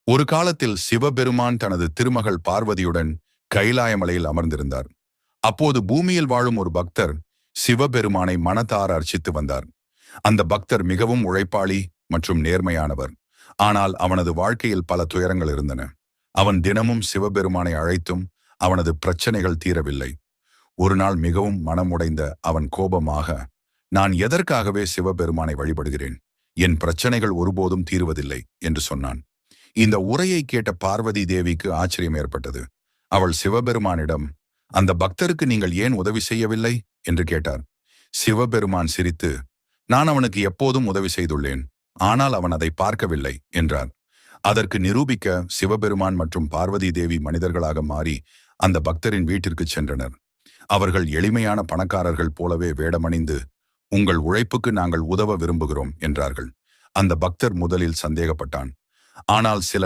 ஒரு காலத்தில் சிவபெருமான் தனது திருமகள் பார்வதியுடன் கைலாயமலையில் அமர்ந்திருந்தார். அப்போது பூமியில் வாழும் ஒரு பக்தர் சிவபெருமானை மனதார அர்ச்சித்து வந்தார். அந்த பக்தர் மிகவும் உழைப்பாளி மற்றும் நேர்மையானவர். ஆனால் அவனது வாழ்க்கையில் பல துயரங்கள் இருந்தன. அவன் தினமும் சிவபெருமானை அழைத்தும் அவனது பிரச்சனைகள் தீரவில்லை. ஒரு நாள் மிகவும் மனமுடைந்த அவன் கோபமாக, நான் எதற்காகவே சிவபெருமானை வழிபடுகிறேன், என் பிரச்சனைகள் ஒருபோதும் தீருவதில்லை என்று சொன்னான். இந்த உரையை கேட்ட பார்வதி தேவிக்கு ஆச்சரியம் ஏற்பட்டது. அவள் சிவபெருமானிடம், அந்த பக்தருக்கு நீங்கள் ஏன் உதவி செய்யவில்லை என்று கேட்டார். சிவபெருமான் சிரித்து, நான் அவனுக்கு எப்போதும் உதவி செய்துள்ளேன், ஆனால் அவன் அதை பார்க்கவில்லை என்றார். அதற்கு நிரூபிக்க சிவபெருமான் மற்றும் பார்வதி தேவி மனிதர்களாக மாறி அந்த பக்தரின் வீட்டிற்கு சென்றனர். அவர்கள் எளிமையான பணக்காரர்கள் போலவே வேடமணிந்து, உங்கள் உழைப்புக்கு நாங்கள் உதவ விரும்புகிறோம் என்றார்கள். அந்த பக்தர் முதலில் சந்தேகப்பட்டான். ஆனால் சில